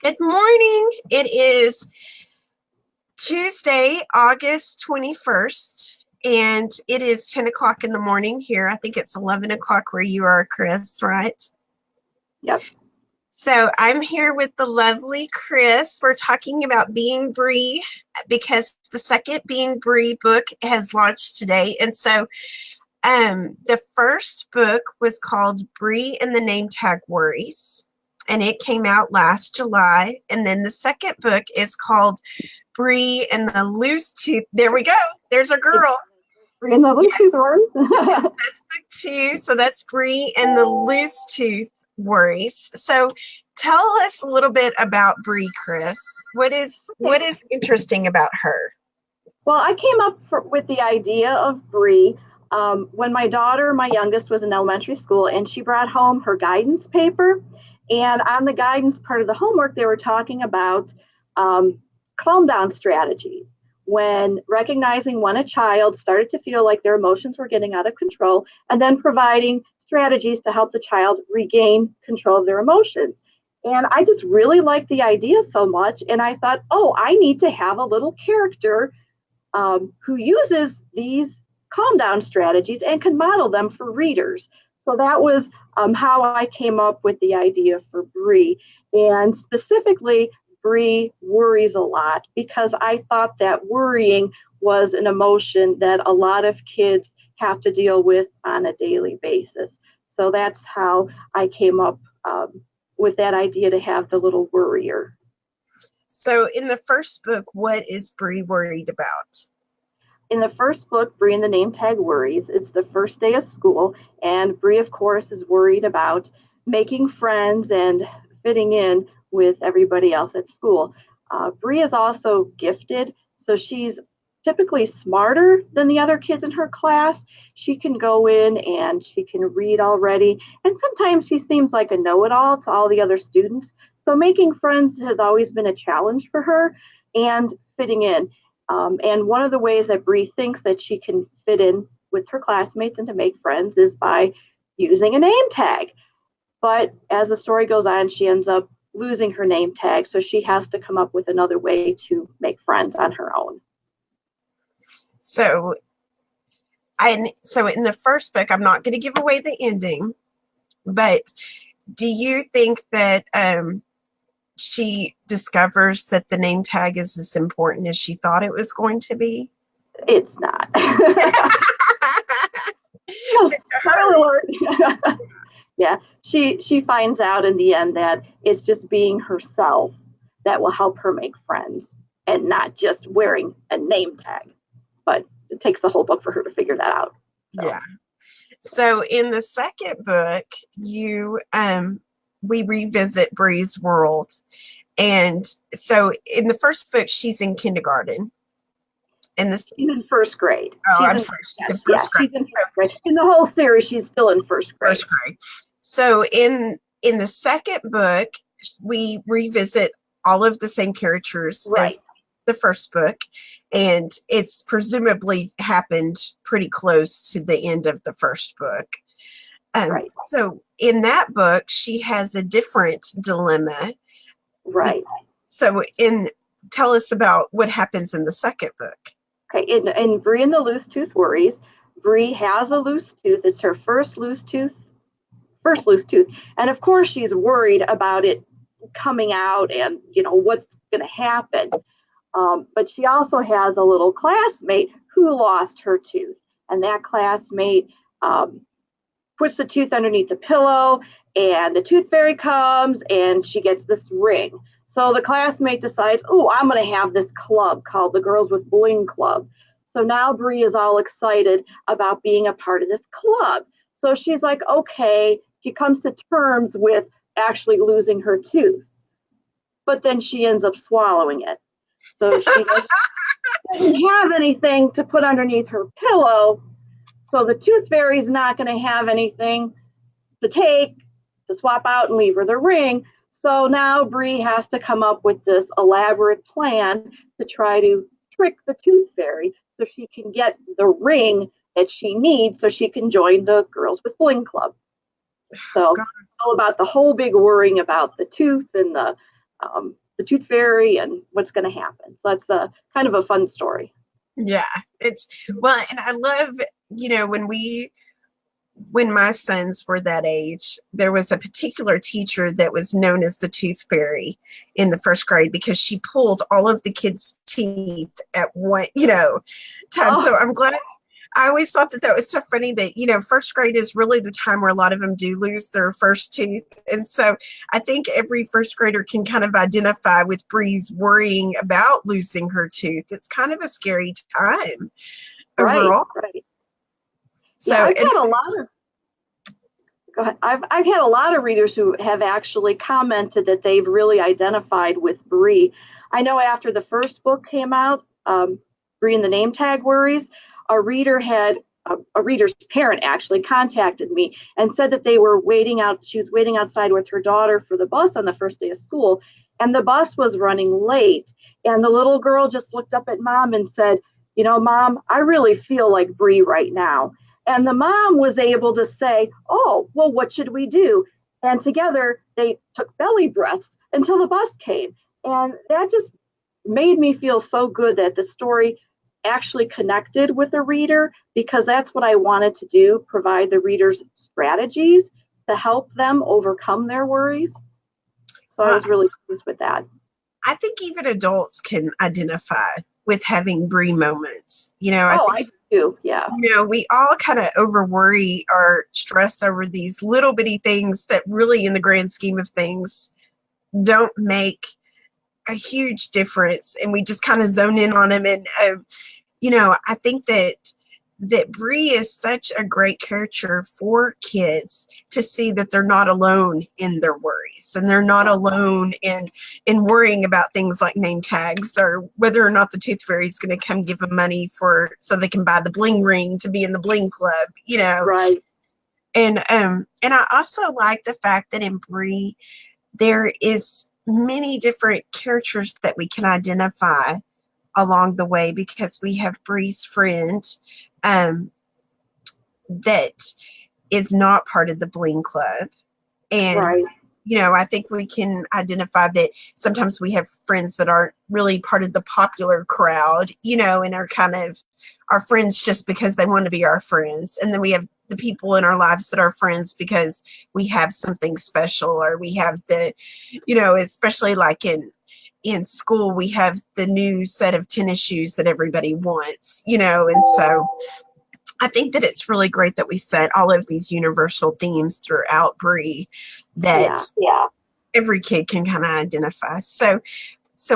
Good morning. It is Tuesday, August 21st, and it is 10 o'clock in the morning here. I think it's 11 o'clock where you are, Chris, right? Yep. So I'm here with the lovely Chris. We're talking about Being Bree because the second Being Bree book has launched today. And so the first book was called Bree and the Name Tag Worries, and it came out last July. And then the second book is called Bree and the Loose Tooth. There we go. There's our girl. Bree and the Loose Tooth Worries. That's book 2. So that's Bree and the Loose Tooth Worries. So tell us a little bit about Bree, Chris. What is interesting about her? Well, I came up with the idea of Bree when my daughter, my youngest, was in elementary school, and she brought home her guidance paper. And on the guidance part of the homework, they were talking about calm down strategies. When recognizing when a child started to feel like their emotions were getting out of control, and then providing strategies to help the child regain control of their emotions. And I just really liked the idea so much. And I thought, oh, I need to have a little character who uses these calm down strategies and can model them for readers. So that was how I came up with the idea for Bree. And specifically, Bree worries a lot because I thought that worrying was an emotion that a lot of kids have to deal with on a daily basis. So that's how I came up with that idea to have the little worrier. So in the first book, what is Bree worried about? In the first book, Bree and the Name Tag Worries, it's the first day of school, and Bree, of course, is worried about making friends and fitting in with everybody else at school. Bree is also gifted, so she's typically smarter than the other kids in her class. She can go in and she can read already, and sometimes she seems like a know-it-all to all the other students. So making friends has always been a challenge for her, and fitting in. And one of the ways that Bree thinks that she can fit in with her classmates and to make friends is by using a name tag. But as the story goes on, she ends up losing her name tag, so she has to come up with another way to make friends on her own. So in the first book, I'm not going to give away the ending, but do you think that she discovers that the name tag is as important as she thought it was going to be? It's not. Spoiler alert. Yeah, she finds out in the end that it's just being herself that will help her make friends and not just wearing a name tag. But it takes the whole book for her to figure that out. So. Yeah. So in the second book, we revisit Bree's world. And so in the first book, she's in kindergarten. She's in first grade. She's in first grade. She's in first grade. In the whole series, she's still in first grade. So in the second book, we revisit all of the same characters as the first book, and it's presumably happened pretty close to the end of the first book. So in that book, she has a different dilemma. Right. So tell us about what happens in the second book. Okay, in Bree and the Loose Tooth Worries, Bree has a loose tooth. It's her first loose tooth. And of course, she's worried about it coming out and, what's going to happen. But she also has a little classmate who lost her tooth. And that classmate puts the tooth underneath the pillow, and the tooth fairy comes and she gets this ring. So the classmate decides, oh, I'm going to have this club called the Girls with Bling Club. So now Bree is all excited about being a part of this club. So she's like, okay, she comes to terms with actually losing her tooth. But then she ends up swallowing it. So she doesn't have anything to put underneath her pillow. So the tooth fairy's not going to have anything to swap out and leave her the ring. So now Bree has to come up with this elaborate plan to try to trick the tooth fairy so she can get the ring that she needs so she can join the Girls with Bling Club. So it's all about the whole big worrying about the tooth and the the Tooth Fairy and what's going to happen. So that's kind of a fun story. Yeah, it's well, and I love, when my sons were that age, there was a particular teacher that was known as the Tooth Fairy in the first grade because she pulled all of the kids' teeth at one, time. So I'm glad. I always thought that was so funny that, first grade is really the time where a lot of them do lose their first tooth. And so I think every first grader can kind of identify with Bree's worrying about losing her tooth. It's kind of a scary time overall. Right. So yeah, I've had a lot of readers who have actually commented that they've really identified with Bree. I know after the first book came out, Bree and the Name Tag Worries, a reader's parent actually contacted me and said that she was waiting outside with her daughter for the bus on the first day of school, and the bus was running late. And the little girl just looked up at Mom and said, Mom, I really feel like Bree right now. And the mom was able to say, oh, well, what should we do? And together they took belly breaths until the bus came. And that just made me feel so good that the story actually connected with the reader, because that's what I wanted to do, provide the readers strategies to help them overcome their worries. So I was really pleased with that. I think even adults can identify with having Bree moments. I do. Yeah. We all kind of over worry or stress over these little bitty things that really, in the grand scheme of things, don't make a huge difference. And we just kind of zone in on them. And, I think that Bree is such a great character for kids to see that they're not alone in their worries, and they're not alone in worrying about things like name tags or whether or not the Tooth Fairy is going to come give them money so they can buy the bling ring to be in the bling club, Right. And I also like the fact that in Bree there is many different characters that we can identify along the way, because we have Bree's friend that is not part of the bling club. And, right. I think we can identify that sometimes we have friends that aren't really part of the popular crowd, and are kind of our friends just because they want to be our friends. And then we have the people in our lives that are friends because we have something special, or we have especially like in school, we have the new set of tennis shoes that everybody wants, and so I think that it's really great that we set all of these universal themes throughout Bree that every kid can kind of identify. So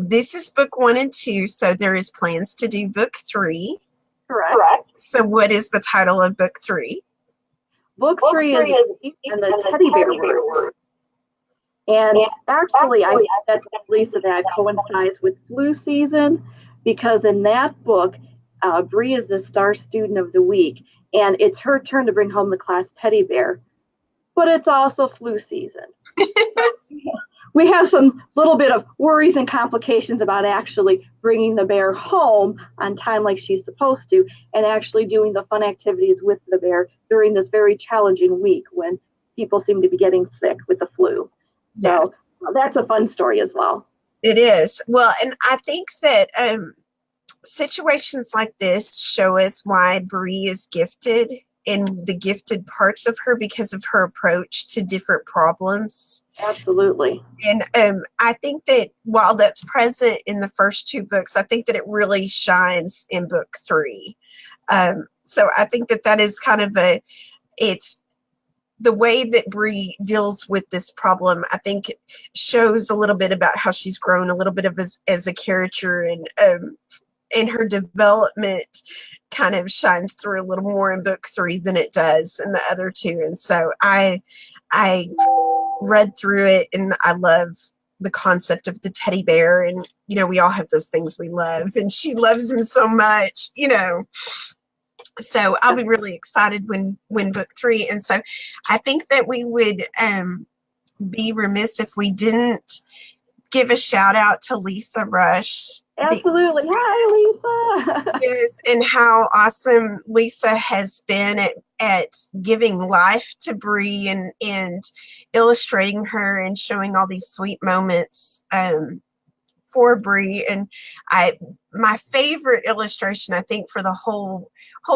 this is book 1 and 2. So there is plans to do book 3. Correct. So what is the title of book 3? Book 3 is and the teddy bear word. And actually, I think that Lisa, that coincides with flu season, because in that book, Bree is the star student of the week, and it's her turn to bring home the class teddy bear. But it's also flu season. We have some little bit of worries and complications about actually bringing the bear home on time like she's supposed to, and actually doing the fun activities with the bear during this very challenging week when people seem to be getting sick with the flu. Yes. So that's a fun story as well. It is. Well, and I think that situations like this show us why Bree is gifted, in the gifted parts of her, because of her approach to different problems. Absolutely. And I think that while that's present in the first 2 books, I think that it really shines in book 3. So I think that is kind of it's the way that Bree deals with this problem, I think shows a little bit about how she's grown a little bit of as a character, and in her development kind of shines through a little more in book 3 than it does in the other 2. And so I read through it, and I love the concept of the teddy bear, and we all have those things we love, and she loves him so much, so I'll be really excited when book 3. And so I think that we would be remiss if we didn't give a shout out to Lisa Rush. Absolutely. Hi, Lisa. Yes, and how awesome Lisa has been at giving life to Bree and illustrating her and showing all these sweet moments for Bree. And my favorite illustration I think for the whole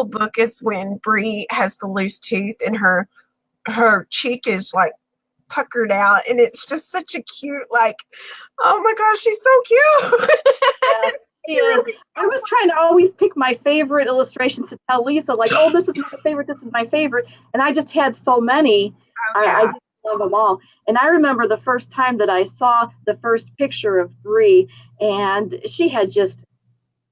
book is when Bree has the loose tooth and her cheek is like puckered out, and it's just such a cute, like, oh my gosh, she's so cute. Yeah, she is. I was trying to always pick my favorite illustrations to tell Lisa, like, oh, this is my favorite, this is my favorite. And I just had so many. Oh, yeah. I just love them all. And I remember the first time that I saw the first picture of Bree, and she had just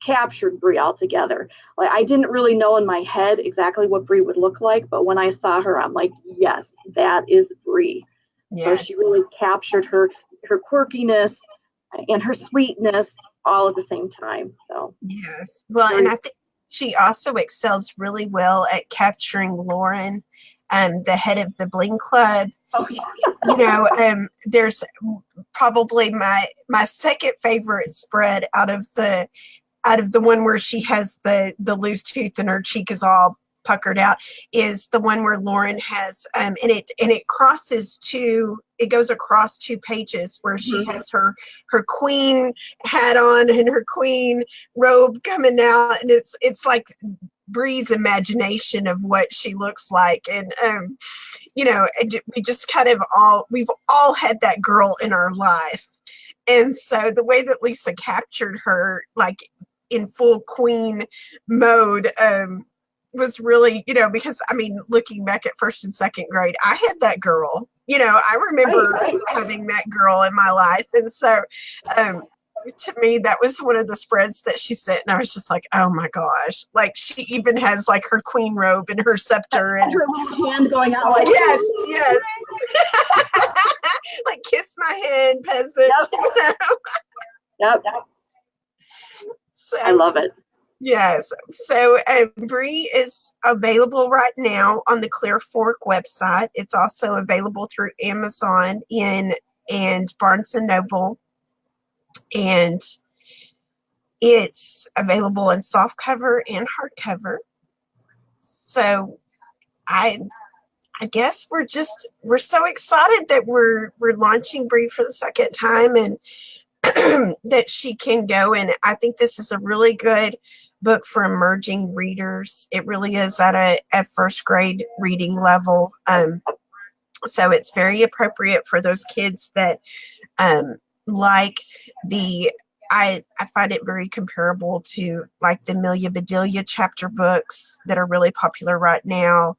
captured Bree altogether. Like, I didn't really know in my head exactly what Bree would look like, but when I saw her, I'm like, yes, that is Bree. Yes. So she really captured her quirkiness and her sweetness all at the same time. So yes. Well, and I think she also excels really well at capturing Lauren, the head of the Bling Club. oh, yeah. You know, there's probably my second favorite spread out of the one where she has the loose tooth and her cheek is all puckered out is the one where Lauren has and it goes across two pages where she has her queen hat on and her queen robe coming out, and it's like Bree's imagination of what she looks like. And you know, we just kind of we've all had that girl in our life. And so the way that Lisa captured her, like in full queen mode, was really, you know, because I mean, looking back at first and second grade, I had that girl. You know, I remember having that girl in my life. And so to me, that was one of the spreads that she sent, and I was just like, oh my gosh. Like, she even has like her queen robe and her scepter and her little hand going out like, yes. Like, kiss my hand, peasant. Yep. You know? Yep. So, I love it. Yes. So Bree is available right now on the Clear Fork website. It's also available through Amazon and Barnes and Noble. And it's available in softcover and hardcover. So I guess we're so excited that we're launching Bree for the second time, and that she can go. And I think this is a really good book for emerging readers. It really is at a first grade reading level. So it's very appropriate for those kids that like I find it very comparable to like the Amelia Bedelia chapter books that are really popular right now,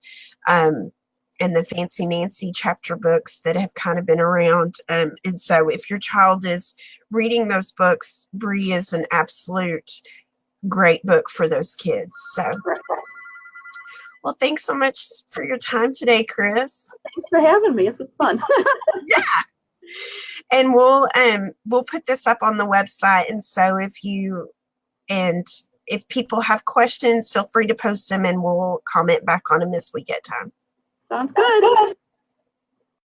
and the Fancy Nancy chapter books that have kind of been around. And so if your child is reading those books, Bree is an absolute great book for those kids. So, well, thanks so much for your time today, Chris. Thanks for having me. This was fun. Yeah. And we'll put this up on the website. And so if people have questions, feel free to post them and we'll comment back on them as we get time. Sounds good.